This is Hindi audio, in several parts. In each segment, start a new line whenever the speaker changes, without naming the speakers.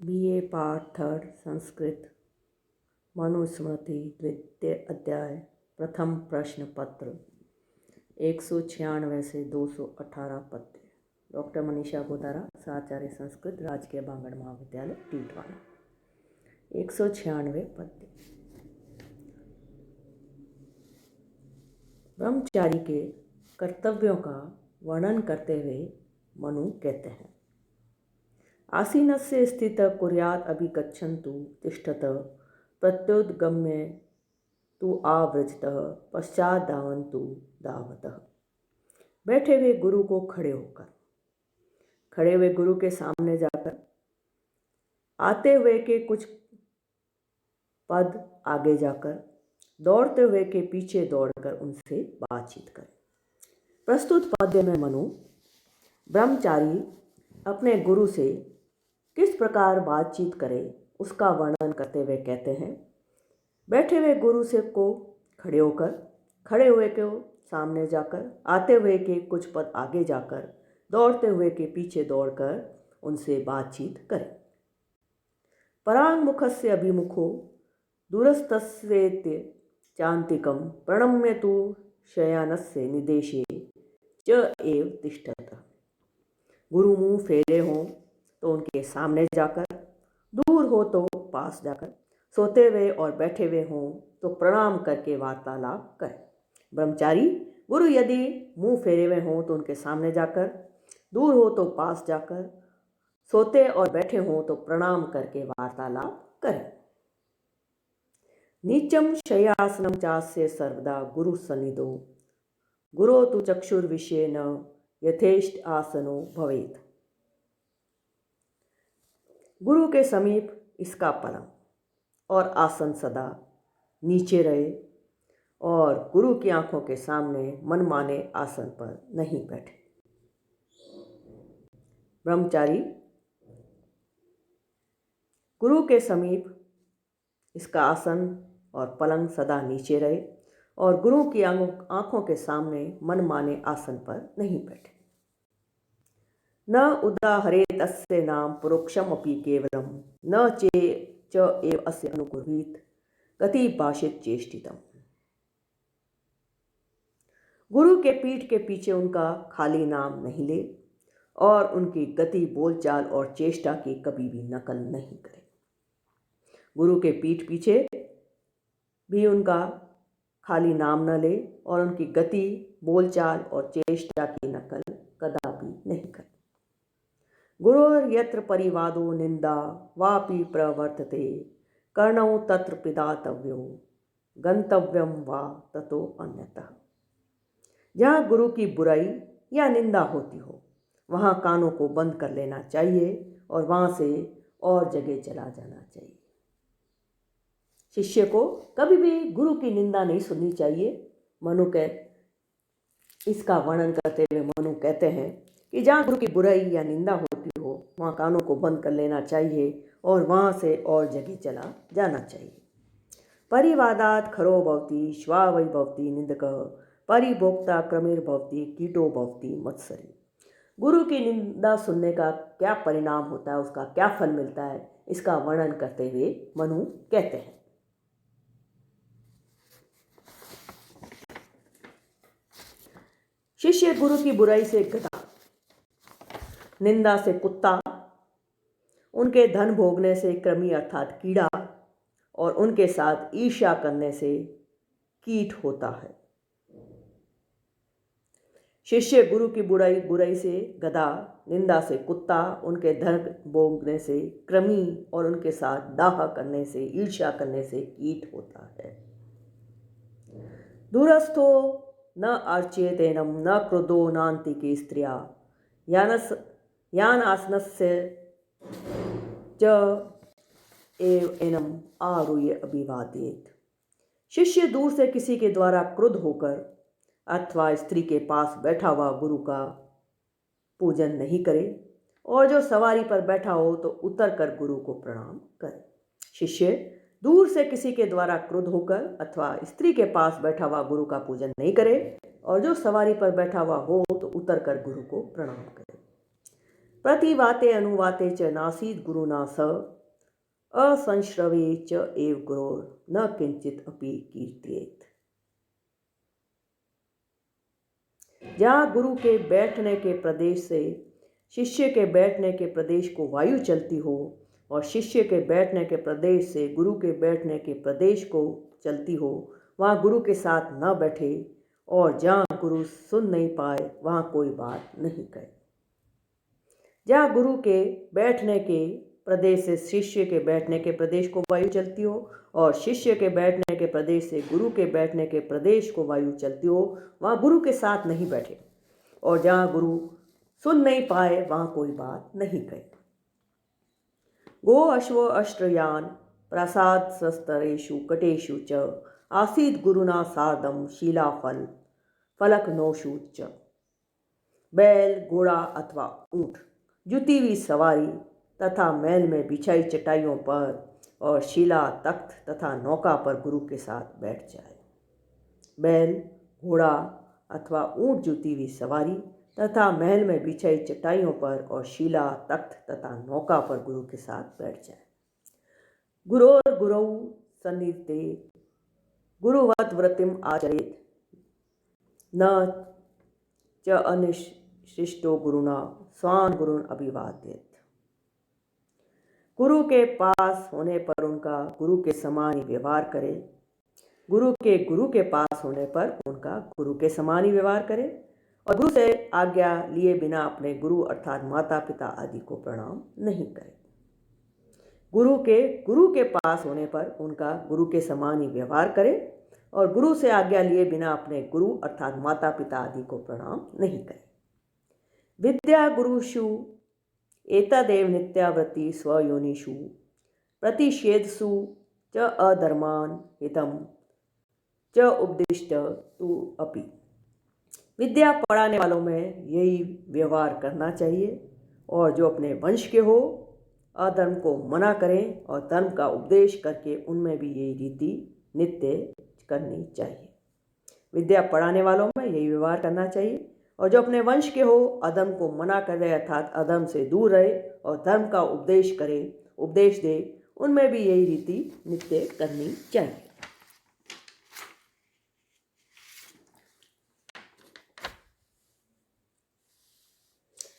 BA part third Sanskrit Manusmriti द्वितीय अध्याय प्रथम प्रश्न पत्र 196 से 218 पद्य। डॉक्टर मनीषा गोदारा, साचार्य संस्कृत, राजकीय बांगड़ महाविद्यालय, टीटवाला। 196 पद्य। ब्रह्मचारी के कर्तव्यों का वर्णन करते हुए मनु कहते हैं, आसीनस्य स्थित कुर्यात् अभिगच्छन्तु तिष्ठत प्रत्युद्गम्य तु आवृजतः पश्चात धावन्तु धावतः। बैठे हुए गुरु को खड़े हुए गुरु के सामने जाकर, आते हुए के कुछ पद आगे जाकर, दौड़ते हुए के पीछे दौड़कर उनसे बातचीत करें। प्रस्तुत पद्य में मनु ब्रह्मचारी अपने गुरु से किस प्रकार बातचीत करे उसका वर्णन करते हुए कहते हैं, बैठे हुए गुरु से को खड़े हुए के सामने जाकर, आते हुए के कुछ पद आगे जाकर, दौड़ते हुए के पीछे दौड़कर उनसे बातचीत करें। परांगमुखस्य अभिमुखो दूरस्थस्येत्य चान्तिकं प्रणम्य तु शयानस्य निदेशे च एव तिष्ठत। गुरु मुँह फेरे हों तो उनके सामने जाकर, दूर हो तो पास जाकर, सोते हुए और बैठे हुए हों तो प्रणाम करके वार्तालाप करें। ब्रह्मचारी गुरु यदि मुंह फेरे हुए हों तो उनके सामने जाकर, दूर हो तो पास जाकर, सोते और बैठे हों तो प्रणाम करके वार्तालाप करें। नीचम शय्यासनं चास्य सर्वदा गुरु सन्निधौ गुरो तु चक्षुर्विषयेन यथेष्ट आसनो भवेत्। गुरु के समीप इसका पलंग और आसन सदा नीचे रहे और गुरु की आंखों के सामने मनमाने आसन पर नहीं बैठे। ब्रह्मचारी गुरु के समीप इसका आसन और पलंग सदा नीचे रहे और गुरु की आंखों के सामने मनमाने आसन पर नहीं बैठे। न उदाहरेत् अस्य नाम परोक्षमपि केवलं न च एव अस्य अनुकुर्वीत गति भाषित चेष्टितम्। गुरु के पीठ के पीछे उनका खाली नाम नहीं ले और उनकी गति, बोलचाल और चेष्टा की कभी भी नकल नहीं करे। गुरु के पीठ पीछे भी उनका खाली नाम न ले और उनकी गति, बोलचाल और चेष्टा की नकल कदापि नहीं करे। गुरोर्यत्र परिवादो निंदा वापि प्रवर्तते कर्णौ तत्र पिदातव्यो गंतव्यम वा ततो अन्यतः। जहाँ गुरु की बुराई या निंदा होती हो वहाँ कानों को बंद कर लेना चाहिए और वहाँ से और जगह चला जाना चाहिए। शिष्य को कभी भी गुरु की निंदा नहीं सुननी चाहिए। इसका वर्णन करते हुए मनु कहते हैं कि जहाँ गुरु की बुराई या निंदा होती हो वहाँ कानों को बंद कर लेना चाहिए और वहाँ से और जगह चला जाना चाहिए। परिवादात खरो भवति श्वा वै भवति निंदकः परिभोक्ता क्रमिर्भवति कीटो भवति मत्सरी। गुरु की निंदा सुनने का क्या परिणाम होता है, उसका क्या फल मिलता है, इसका वर्णन करते हुए मनु कहते हैं, शिष्य गुरु की बुराई से गधा, निंदा से कुत्ता, उनके धन भोगने से कृमि अर्थात कीड़ा और उनके साथ ईर्ष्या करने से कीट होता है। शिष्य गुरु की बुराई से गधा, निंदा से कुत्ता, उनके धन भोगने से कृमि और उनके साथ दाह करने से, ईर्ष्या करने से कीट होता है। दूरस्थो न अर्चेतेनम न क्रोधो नान्तिके स्त्रिया यान आसनस्य च एव एनम आरुह्य अभिवादेत। शिष्य दूर से किसी के द्वारा क्रुद्ध होकर अथवा स्त्री के पास बैठा हुआ गुरु का पूजन नहीं करे और जो सवारी पर बैठा हो तो उतर कर गुरु को प्रणाम करे। शिष्य दूर से किसी के द्वारा क्रुद्ध होकर अथवा स्त्री के पास बैठा हुआ गुरु का पूजन नहीं करे और जो सवारी पर बैठा हुआ हो तो उतर कर गुरु को प्रणाम करे। प्रतिवाते अनुवाते च नासीद गुरुना स असंश्रवे च एव गुरोर न किंचित अपि कीर्तयेत। जहाँ गुरु के बैठने के प्रदेश से शिष्य के बैठने के प्रदेश को वायु चलती हो और शिष्य के बैठने के प्रदेश से गुरु के बैठने के प्रदेश को चलती हो, वहाँ गुरु के साथ न बैठे और जहाँ गुरु सुन नहीं पाए वहाँ कोई बात नहीं कहे। जहाँ गुरु के बैठने के प्रदेश से शिष्य के बैठने के प्रदेश को वायु चलती हो और शिष्य के बैठने के प्रदेश से गुरु के बैठने के प्रदेश को वायु चलती हो, वहाँ गुरु के साथ नहीं बैठे और जहाँ गुरु सुन नहीं पाए वहाँ कोई बात नहीं कहे। गो अश्व अष्ट्रयान प्रसाद सस्तरेषु कटेषु च आसीद गुरुना सार्धम शीलाफल फलक नोषु च। बैल, घोड़ा अथवा ऊंट जुती हुई सवारी तथा मैल में बिछाई चटाइयों पर और शिला, तख्त तथा नौका पर गुरु के साथ बैठ जाए। बैल, घोड़ा अथवा ऊंट जुती हुई सवारी तथा महल में बिछाई चटाइयों पर और शिला, तख्त तथा नौका पर गुरु के साथ बैठ जाए। गुरोर गुरौ सन्निधत्ते गुरुवत व्रतिम आचरेत न च अनिशिष्टो गुरुना स्वान गुरुन अभिवाद्येत। गुरु के पास होने पर उनका गुरु के समान ही व्यवहार करे। गुरु के पास होने पर उनका गुरु के समान ही व्यवहार करे और गुरु से आज्ञा लिए बिना अपने गुरु अर्थात माता पिता आदि को प्रणाम नहीं करे। गुरु के पास होने पर उनका गुरु के समान ही व्यवहार करे और गुरु से आज्ञा लिए बिना अपने गुरु अर्थात माता पिता आदि को प्रणाम नहीं करे। विद्या गुरुषु एतदेव नित्यावृत्ति स्वयोनिषु प्रतिषेधसु च अधर्मान हितम च उपदिष्ट तु अपि। विद्या पढ़ाने वालों में यही व्यवहार करना चाहिए और जो अपने वंश के हो अधर्म को मना करें और धर्म का उपदेश करके उनमें भी यही रीति नित्य करनी चाहिए। विद्या पढ़ाने वालों में यही व्यवहार करना चाहिए और जो अपने वंश के हो अधर्म को मना करे अर्थात अधर्म से दूर रहे और धर्म का उपदेश दे, उनमें भी यही रीति नित्य करनी चाहिए।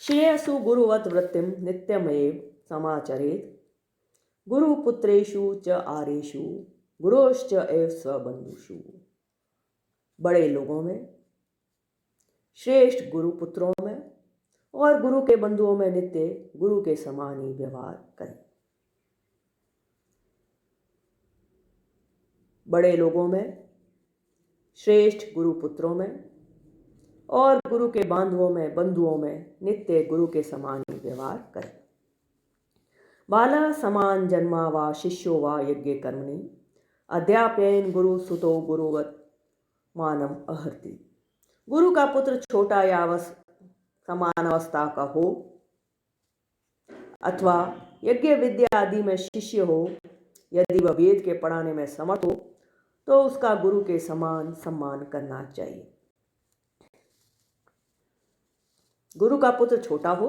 श्रेयसु गुरुवत वृत्तिम नित्यमेव समाचरेत गुरुपुत्रेषु च आरेषु गुरोश्च एव स्वबंधुषु। बड़े लोगों में, श्रेष्ठ गुरुपुत्रों में और गुरु के बंधुओं में नित्य गुरु के समान ही व्यवहार करें। बड़े लोगों में, श्रेष्ठ गुरुपुत्रों में और गुरु के बंधुओं में नित्य गुरु के समान ही व्यवहार करें। बाला समान जन्मा वा शिष्यो वा यज्ञ कर्मणि अध्यापयन गुरु सुतो गुरुवत मानम अहर्ति। गुरु का पुत्र छोटा या समान अवस्था का हो अथवा यज्ञ विद्या आदि में शिष्य हो, यदि वह वेद के पढ़ाने में समर्थ हो तो उसका गुरु के समान सम्मान करना चाहिए। गुरु का पुत्र छोटा हो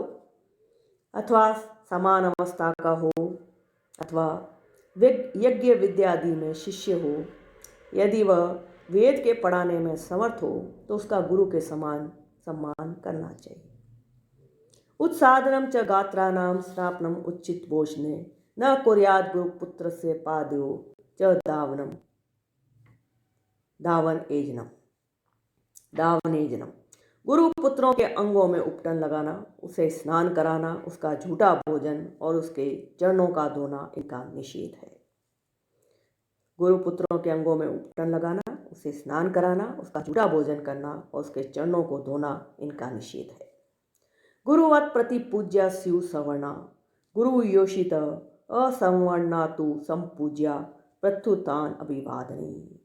अथवा समान अवस्था का हो अथवा यज्ञ विद्या आदि में शिष्य हो, यदि वह वेद के पढ़ाने में समर्थ हो तो उसका गुरु के समान सम्मान करना चाहिए। उत्साधनम च गात्राणाम स्नापनम उच्चित भोजने न कुर्याद गुरुपुत्र से पाद्यो च दावनेजनम। गुरु पुत्रों के अंगों में उपटन लगाना, उसे स्नान कराना, उसका झूठा भोजन और उसके चरणों का धोना इनका निषेध है। गुरु पुत्रों के अंगों में उपटन लगाना, उसे स्नान कराना, उसका झूठा भोजन करना और उसके चरणों को धोना इनका निषेध है। गुरुवत प्रति पूज्या स्यु सवर्णा गुरु योषित असंवर्णा तु संपूज्या प्रत्युतान अभिवादनी।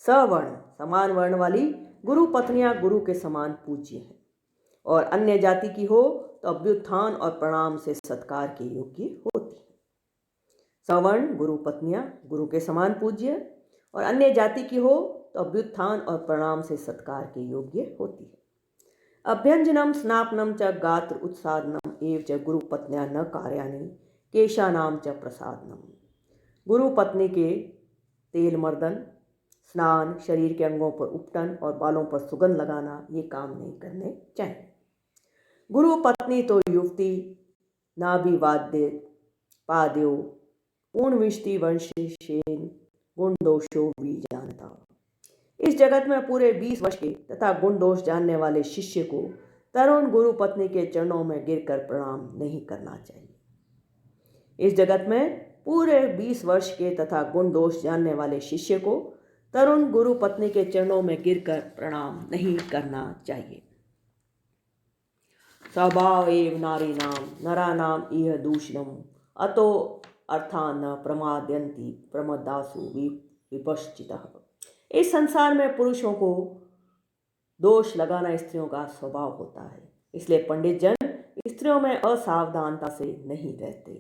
सवर्ण समान वर्ण वाली गुरु पत्नियां गुरु के समान पूज्य हैं और अन्य जाति की हो तो अभ्युत्थान और प्रणाम से सत्कार के योग्य होती है। सवर्ण गुरु पत्नियां गुरु के समान पूज्य और अन्य जाति की हो तो अभ्युत्थान और प्रणाम से सत्कार के योग्य होती है। अभ्यंजनम स्नापनम च गात्र उत्सादनम एव च गुरुपत्न्या न कार्याणि केशानाम च प्रसादनम। गुरुपत्नी के तेल मर्दन, स्नान, शरीर के अंगों पर उपटन और बालों पर सुगंध लगाना ये काम नहीं करने चाहिए। गुरुपत्नी तो युवती नाभिवाद्य पाद्यो पूर्णविष्टि वंशेन गुण दोषो भी जानता। इस जगत में पूरे 20 वर्ष के तथा गुण दोष जानने वाले शिष्य को तरुण गुरु पत्नी के चरणों में गिरकर प्रणाम नहीं करना चाहिए। इस जगत में पूरे 20 वर्ष के तथा गुण दोष जानने वाले शिष्य को तरुण गुरु पत्नी के चरणों में गिरकर प्रणाम नहीं करना चाहिए। स्वभाव एव नारी नाम नरा नाम इह दूषणम अतो अर्थान न प्रमादयंती प्रमदासु विपश्चितः। इस संसार में पुरुषों को दोष लगाना स्त्रियों का स्वभाव होता है, इसलिए पंडित जन स्त्रियों में असावधानता से नहीं रहते।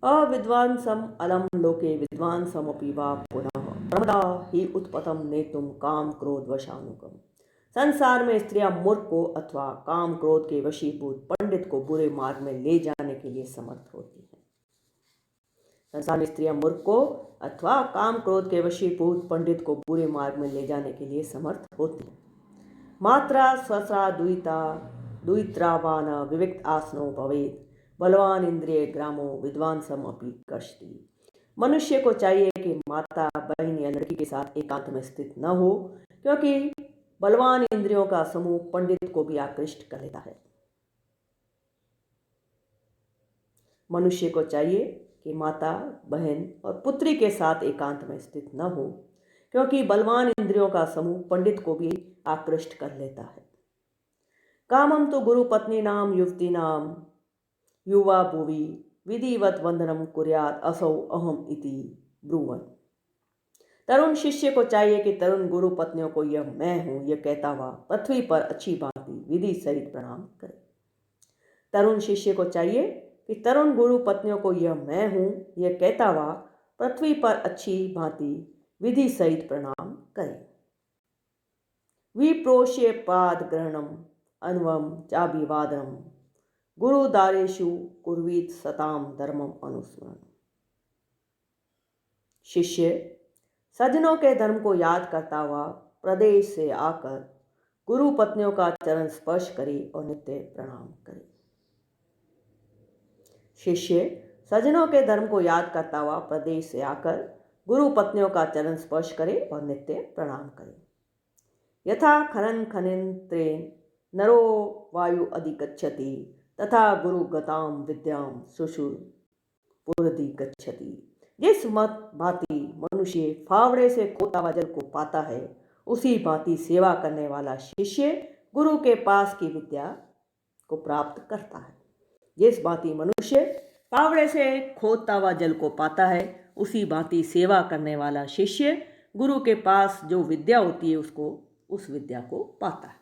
अविद्वांसम अलम लोके विद्वांसमपि वा पुनः प्रमदा ही उत्पतम नेतुम काम क्रोध वशानुगम। संसार में स्त्रियां मूर्ख को अथवा काम क्रोध के वशीभूत पंडित को बुरे मार्ग में ले जाने के लिए समर्थ होती हैं। संसार में स्त्रियां मूर्ख को अथवा काम क्रोध के वशीभूत पंडित को बुरे मार्ग में ले जाने के लिए समर्थ होती हैं। मात्रा स्वस्रा दुहित्रावान विविक्त आसनो भवेद बलवान इंद्रिय ग्रामो विद्वांसम अपि कष्टि। मनुष्य को चाहिए कि माता, बहन या लड़की के साथ एकांत में स्थित न हो, क्योंकि बलवान इंद्रियों का समूह पंडित को भी आकृष्ट कर लेता है। मनुष्य को चाहिए कि माता, बहन और पुत्री के साथ एकांत में स्थित न हो, क्योंकि बलवान इंद्रियों का समूह पंडित को भी आकृष्ट कर लेता है। कामम तो गुरु पत्नी नाम युवती नाम युवा भुवि विधिवत वंदनम कुर्यात असौ अहम इति ब्रुवन। तरुण शिष्य को चाहिए कि तरुण गुरु पत्नियों को यह मैं हूं यह कहता हुआ पृथ्वी पर अच्छी भांति विधि सहित प्रणाम करे। तरुण शिष्य को चाहिए कि तरुण गुरु पत्नियों को यह मैं हूं यह कहता हुआ पृथ्वी पर अच्छी भांति विधि सहित प्रणाम करे। विप्रोष्य पाद ग्रहणम अन्वम चाभिवादनम गुरुदारेषु कुर्वीत सताम धर्मम अनुस्मरण। शिष्य सज्जनों के धर्म को याद करता हुआ प्रदेश से आकर गुरु पत्नियों का चरण स्पर्श करे और नित्य प्रणाम करे। शिष्य सज्जनों के धर्म को याद करता हुआ प्रदेश से आकर गुरु पत्नियों का चरण स्पर्श करे और नित्य प्रणाम करे। यथा खनन खनिन त्रेन नरो वायु अधिगच्छति तथा गुरु गताम विद्याम सुषुर पुरधि गच्छति। जिस मत भांति मनुष्य फावड़े से खोता हुआ जल को पाता है, उसी भांति सेवा करने वाला शिष्य गुरु के पास की विद्या को प्राप्त करता है। जिस भांति मनुष्य फावड़े से खोदता हुआ जल को पाता है, उसी भांति सेवा करने वाला शिष्य गुरु के पास जो विद्या होती है उसको उस विद्या को पाता है।